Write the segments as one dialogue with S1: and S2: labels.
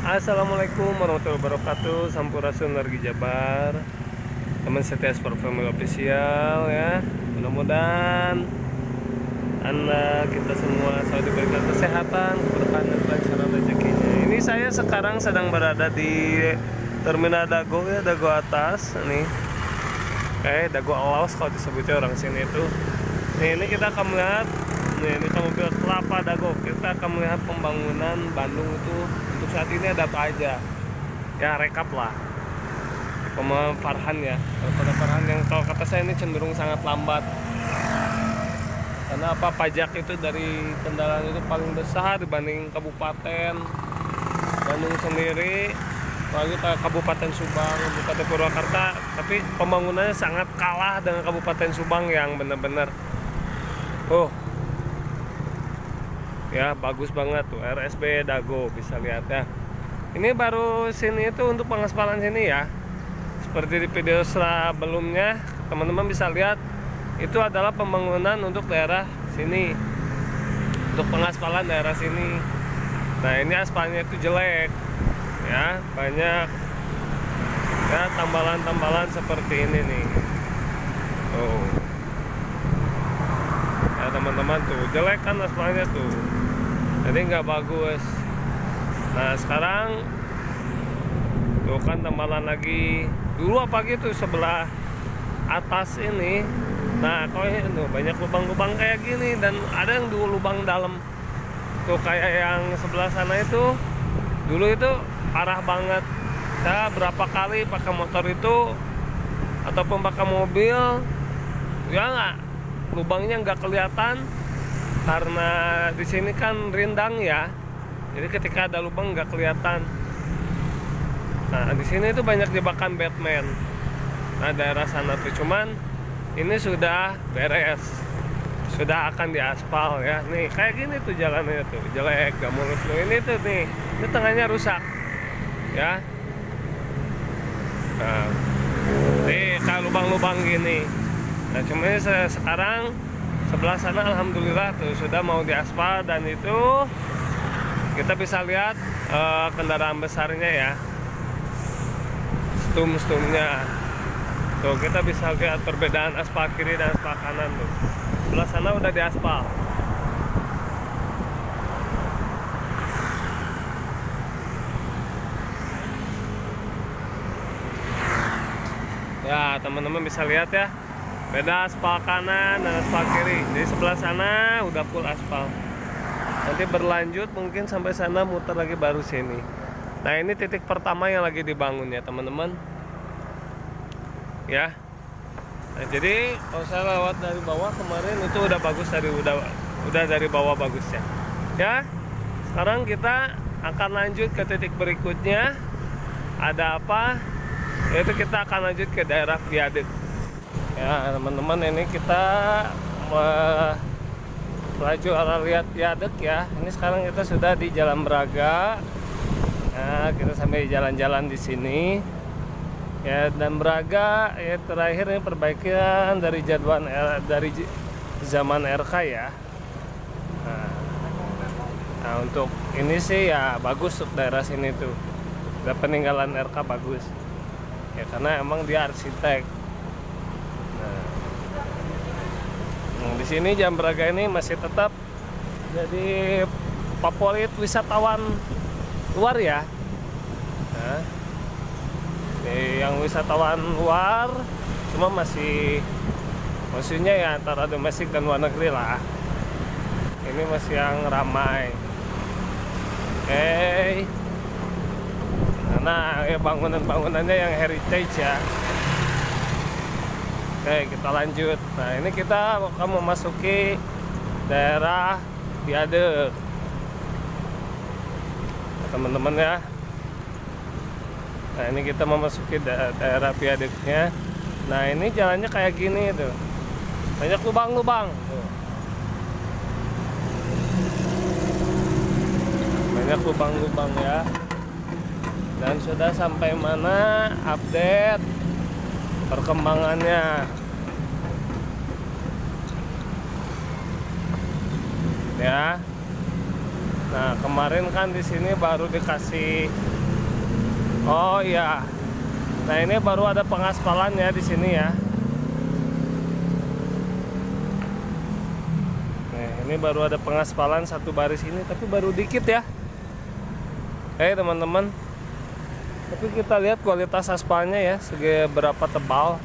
S1: Assalamualaikum warahmatullahi wabarakatuh. Sampurasun Nargi Jabar, teman setia Sport Family Official ya. Mudah-mudahan anak kita semua selalu diberikan kesehatan, keberkahan dan kelancaran rezekinya. Ini saya sekarang sedang berada di Terminal Dago ya, Dago atas nih. Dago Alas kalau disebutnya orang sini itu. Ini kita akan melihat ini mobil kelapa Dago. Kita akan melihat pembangunan Bandung itu untuk saat ini ada apa aja. Ya rekap lah. Pembangunan Farhan ya. Pada Farhan yang kalau kata saya ini cenderung sangat lambat. Karena apa, pajak itu dari kendaraan itu paling besar dibanding kabupaten Bandung sendiri, apalagi Kabupaten Subang, Kabupaten Purwakarta. Tapi pembangunannya sangat kalah dengan Kabupaten Subang yang benar-benar ya bagus banget tuh. RSB Dago bisa lihat ya. Ini baru sini itu untuk pengaspalan sini ya. Seperti di video sebelumnya teman-teman bisa lihat, itu adalah pembangunan untuk daerah sini, untuk pengaspalan daerah sini. Nah ini aspalnya itu jelek ya, banyak ya tambalan-tambalan seperti ini nih. Ya teman-teman tuh jelek kan aspalnya tuh, jadi nggak bagus. Nah sekarang tuh kan tambalan lagi. Dulu apa gitu sebelah atas ini, nah kalau ini tuh banyak lubang-lubang kayak gini, dan ada yang dua lubang dalam tuh kayak yang sebelah sana itu. Dulu itu parah banget. Saya berapa kali pakai motor itu ataupun pakai mobil ya nggak, lubangnya nggak kelihatan karena di sini kan rindang ya, jadi ketika ada lubang nggak kelihatan. Nah di sini itu banyak jebakan Batman. Nah daerah sana tuh, cuman ini sudah beres, sudah akan diaspal ya. Nih kayak gini tuh jalannya tuh jelek, gak mulus loh. Ini tuh nih, ini tengahnya rusak ya. Nah nih kayak lubang-lubang gini. Nah cuma ini sekarang sebelah sana alhamdulillah tuh sudah mau diaspal, dan itu kita bisa lihat kendaraan besarnya ya, stumnya tuh. Kita bisa lihat perbedaan aspal kiri dan aspal kanan tuh. Sebelah sana udah diaspal. Ya teman-teman bisa lihat ya, beda aspal kanan dan aspal kiri. Di sebelah sana udah full aspal. Nanti berlanjut mungkin sampai sana, muter lagi baru sini. Nah ini titik pertama yang lagi dibangun ya teman-teman ya. Nah, jadi kalau saya lewat dari bawah kemarin itu udah bagus, udah dari bawah bagus ya. Ya sekarang kita akan lanjut ke titik berikutnya. Ada apa? Yaitu kita akan lanjut ke daerah Viaduk ya teman-teman. Ini kita melaju arah lihat Viaduk ya. Ini sekarang kita sudah di Jalan Braga. Nah kita sampai jalan-jalan di sini ya. Dan Braga ya terakhir ini perbaikan dari dari zaman RK ya. Nah untuk ini sih ya bagus untuk daerah sini tuh, udah peninggalan RK bagus ya, karena emang dia arsitek. Nah di sini Jalan Braga ini masih tetap jadi favorit wisatawan luar ya. Nah, yang wisatawan luar cuma maksudnya ya antara domestik dan luar negeri lah. Ini masih yang ramai. Karena ya bangunannya yang heritage ya. Kita lanjut. Nah ini kita akan memasuki daerah Viaduk teman-teman ya. Nah ini kita memasuki daerah Viaduknya. Nah ini jalannya kayak gini tuh, banyak lubang-lubang tuh. Banyak lubang-lubang ya. Dan sudah sampai mana update perkembangannya ya. Nah kemarin kan di sini baru dikasih Oh iya. Nah ini baru ada pengaspalan ya di sini ya. Nah, ini baru ada pengaspalan satu baris ini, tapi baru dikit ya. Teman-teman. Tapi kita lihat kualitas aspalnya ya, seberapa tebal.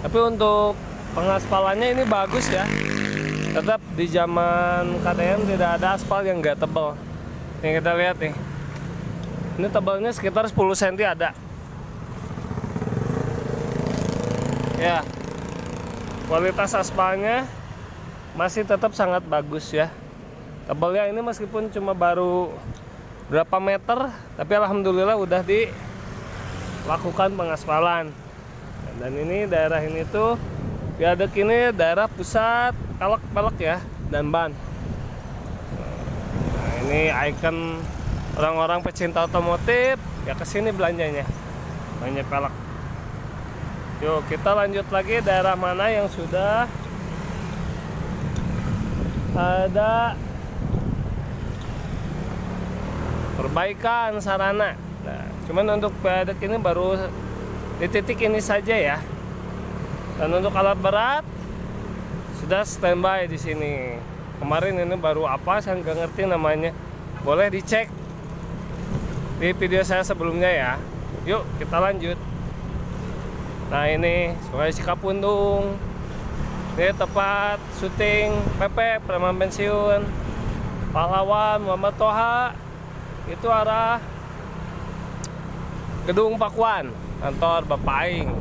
S1: Tapi untuk pengaspalannya ini bagus ya. Tetap di zaman KTM tidak ada aspal yang nggak tebal. Nih kita lihat nih. Ini tebalnya sekitar 10 cm ada. Ya. Kualitas aspalnya masih tetap sangat bagus ya. Tebalnya ini meskipun cuma baru berapa meter, tapi alhamdulillah udah dilakukan pengaspalan. Dan ini daerah ini tuh viaduk ini daerah pusat pelek ya dan ban. Nah, ini ikon orang-orang pecinta otomotif ya kesini belanjanya, banyak pelek. Yuk kita lanjut lagi daerah mana yang sudah ada perbaikan sarana. Nah, cuman untuk viaduk ini baru di titik ini saja ya. Dan untuk alat berat sudah standby di sini. Kemarin ini baru apa saya nggak ngerti namanya. Boleh dicek di video saya sebelumnya ya. Yuk kita lanjut. Nah ini Sungai Cikapundung. Ini tempat syuting PP Preman Pensiun Pahlawan Muhammad Toha. Itu arah Gedung Pakuan, kantor Bapak Aing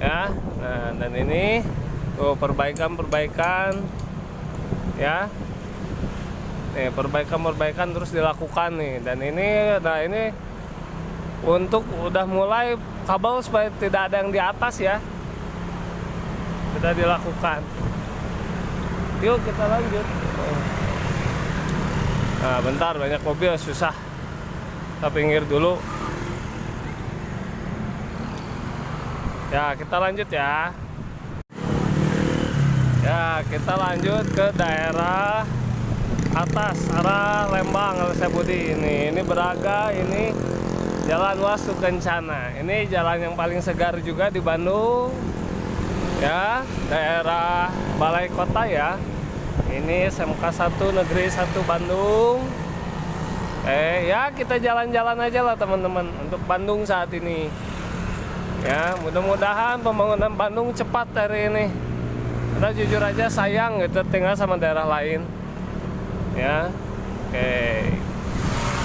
S1: ya. Nah dan ini tuh perbaikan ya. Nih perbaikan terus dilakukan nih. Dan ini, nah ini untuk udah mulai kabel supaya tidak ada yang di atas ya, sudah dilakukan. Yuk kita lanjut. Nah bentar, banyak mobil susah, kita pinggir dulu ya. Kita lanjut ya. Ya kita lanjut ke daerah atas arah Lembang Setiabudi. Ini Braga, ini Jalan Wastu Kencana. Ini jalan yang paling segar juga di Bandung ya, daerah Balai Kota ya. Ini SMK 1 Negeri 1 Bandung. Ya kita jalan-jalan aja lah teman-teman untuk Bandung saat ini ya. Mudah-mudahan pembangunan Bandung cepat hari ini. Kita jujur aja sayang gitu tinggal sama daerah lain ya.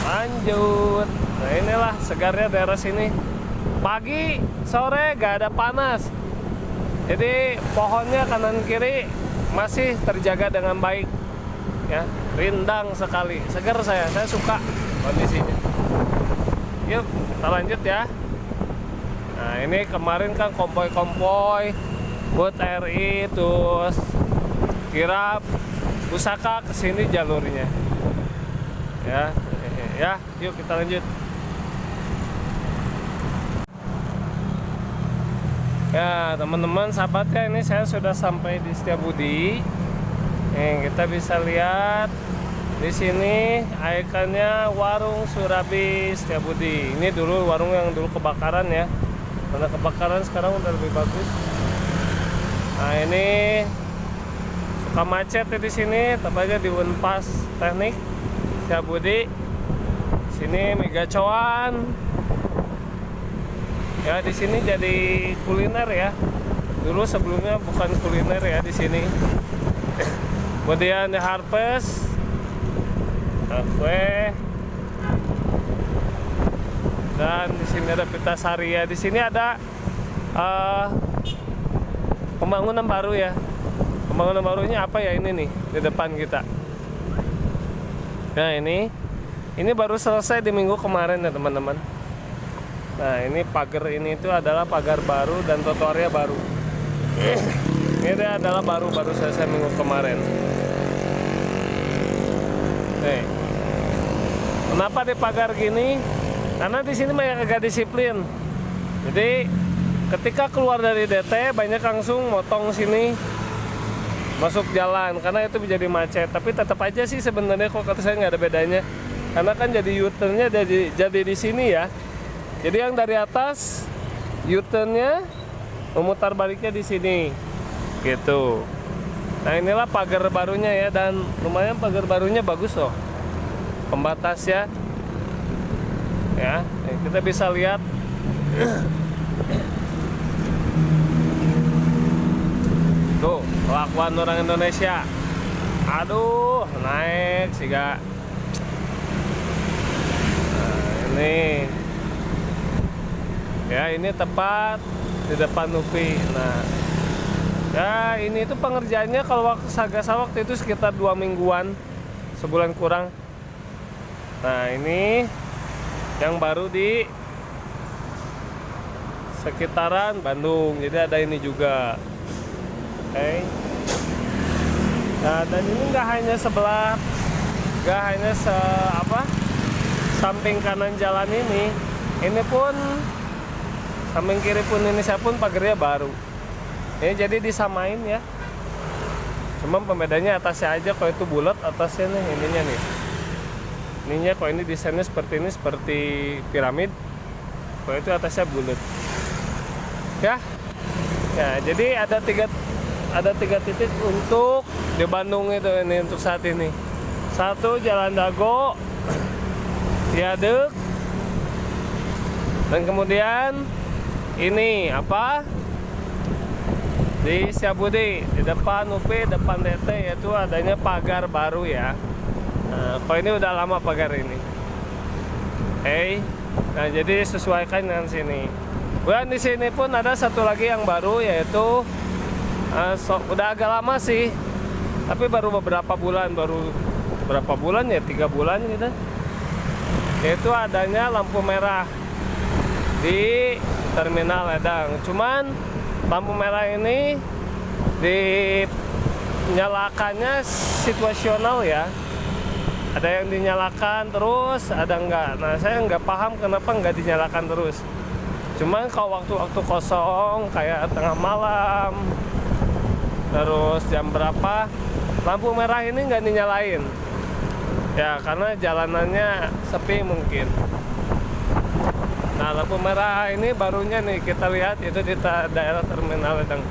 S1: Lanjut. Nah inilah segarnya daerah sini. Pagi sore gak ada panas, jadi pohonnya kanan kiri masih terjaga dengan baik ya, rindang sekali, segar. Saya suka kondisinya. Yuk kita lanjut ya. Nah ini kemarin kan kompoi buat RI terus kirap Pusaka kesini jalurnya ya. Yuk kita lanjut ya teman-teman sahabatnya. Ini saya sudah sampai di Setiabudi. Kita bisa lihat di sini ikonnya Warung Surabi Setiabudi. Ini dulu warung yang dulu kebakaran ya, karena kebakaran sekarang udah lebih bagus. Nah ini suka macet ya di sini, tepatnya di Unpas Teknik Setiabudi. Sini Megacoan. Ya di sini jadi kuliner ya. Dulu sebelumnya bukan kuliner ya di sini. Kemudian The Harvest, kue. Dan di sini ada Pita Sari ya. Di sini ada pembangunan baru ya. Pembangunan barunya apa ya ini nih di depan kita. Nah ini baru selesai di minggu kemarin ya teman-teman. Nah ini pagar ini itu adalah pagar baru dan trotoarnya baru. Ini adalah baru selesai minggu kemarin. Nih, kenapa dipagar gini? Karena di sini banyak agak disiplin. Jadi ketika keluar dari DT banyak langsung motong sini masuk jalan karena itu menjadi macet. Tapi tetap aja sih sebenarnya kok kata saya nggak ada bedanya, karena kan jadi U-turn-nya jadi di sini ya. Jadi yang dari atas U-turn-nya memutar baliknya di sini gitu. Nah inilah pagar barunya ya, dan lumayan pagar barunya bagus loh, pembatas ya. Ya kita bisa lihat tuh kelakuan orang Indonesia. Aduh naik sih gak. Nah, ini ya, ini tepat di depan UPI. Nah ya, ini tuh pengerjaannya kalau waktu Sagasa waktu itu sekitar 2 mingguan, sebulan kurang. Nah ini yang baru di sekitaran Bandung, jadi ada ini juga. Oke. Nah dan ini nggak hanya sebelah, nggak hanya samping kanan jalan ini pun samping kiri pun ini saya pun pagarnya baru. Ini jadi disamain ya. Cuma pembedanya atasnya aja, kalau itu bulat atasnya nih ininya nih. Ininya kalau ini desainnya seperti ini, seperti piramid. Kalau itu atasnya bulat. Ya. Ya, jadi ada tiga titik untuk di Bandung itu ini untuk saat ini. Satu Jalan Dago, Viaduk, dan kemudian ini apa? Di Setiabudi, di depan UPI, depan DT, yaitu adanya pagar baru ya. Nah, kalau ini udah lama pagar ini. Nah jadi sesuaikan dengan sini. Dan di sini pun ada satu lagi yang baru, yaitu udah agak lama sih, tapi baru beberapa bulan, ya 3 bulan gitu. Yaitu adanya lampu merah di Terminal Ledang. Cuman lampu merah ini dinyalakannya situasional ya. Ada yang dinyalakan terus, ada enggak. Nah saya nggak paham kenapa nggak dinyalakan terus. Cuman kalau waktu-waktu kosong kayak tengah malam, terus jam berapa, lampu merah ini nggak dinyalain ya, karena jalanannya sepi mungkin. Nah lampu merah ini barunya nih kita lihat itu di daerah Terminal Ledang.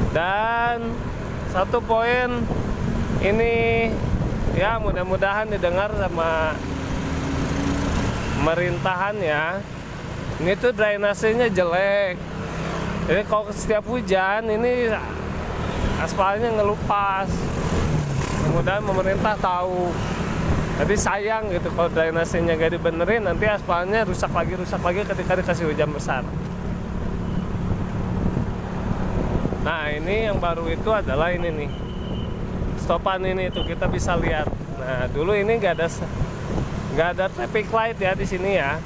S1: Dan satu poin ini ya, mudah-mudahan didengar sama pemerintahan ya. Ini tuh drainasenya jelek. Jadi kalau setiap hujan ini aspalnya ngelupas. Mudah-mudahan pemerintah tahu. Jadi sayang gitu kalau drainasenya gak dibenerin, nanti aspalnya rusak lagi ketika dikasih hujan besar. Nah ini yang baru itu adalah ini nih, stopan ini tuh kita bisa lihat. Nah dulu ini nggak ada traffic light ya di sini ya.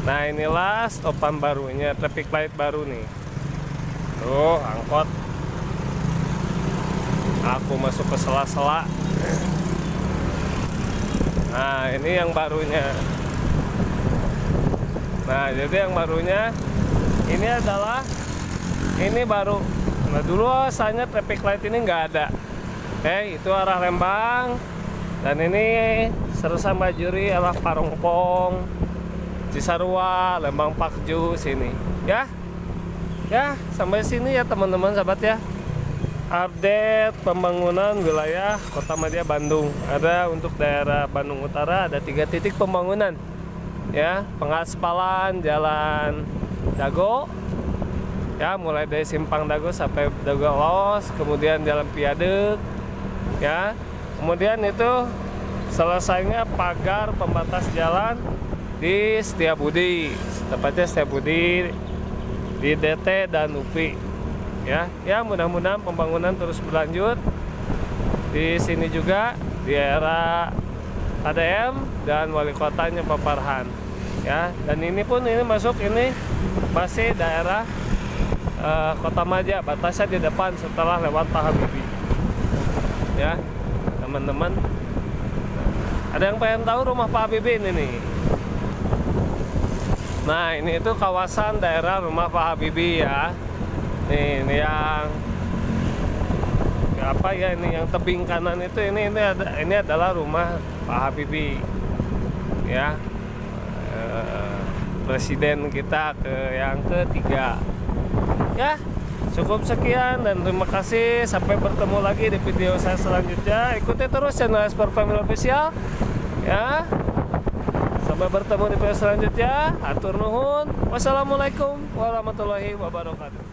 S1: Nah inilah stopan barunya, traffic light baru nih. Tuh angkot. Aku masuk ke sela-sela. Nah ini yang barunya. Nah jadi yang barunya ini adalah ini baru. Nah dulu asalnya traffic light ini nggak ada. Itu arah Lembang. Dan ini Serasa Bajuri arah Parongpong, Cisarua, Lembang Pakju sini. Ya sampai sini ya teman-teman sahabat ya. Update pembangunan wilayah Kota Madya Bandung. Ada untuk daerah Bandung Utara ada 3 titik pembangunan. Ya, pengaspalan Jalan Dago. Ya, mulai dari Simpang Dago sampai Dago Los, kemudian Jalan Viaduk. Ya. Kemudian itu selesainya pagar pembatas jalan di Setiabudi. Tepatnya Setiabudi di DT dan UPI. Ya mudah-mudahan pembangunan terus berlanjut di sini juga di era ADM dan wali kotanya Pak Farhan ya. Dan ini pun ini masuk ini masih daerah Kota Madya, batasnya di depan setelah lewat Pak Habibie ya teman-teman. Ada yang pengen tahu rumah Pak Habibie ini nih. Nah ini itu kawasan daerah rumah Pak Habibie ya. Nih, ini yang apa ya, ini yang tebing kanan itu, ini adalah rumah Pak Habibie ya. Presiden kita yang ketiga ya. Cukup sekian dan terima kasih, sampai bertemu lagi di video saya selanjutnya. Ikuti terus channel Sport Family Official ya. Sampai bertemu di video selanjutnya. Hatur nuhun. Wassalamualaikum warahmatullahi wabarakatuh.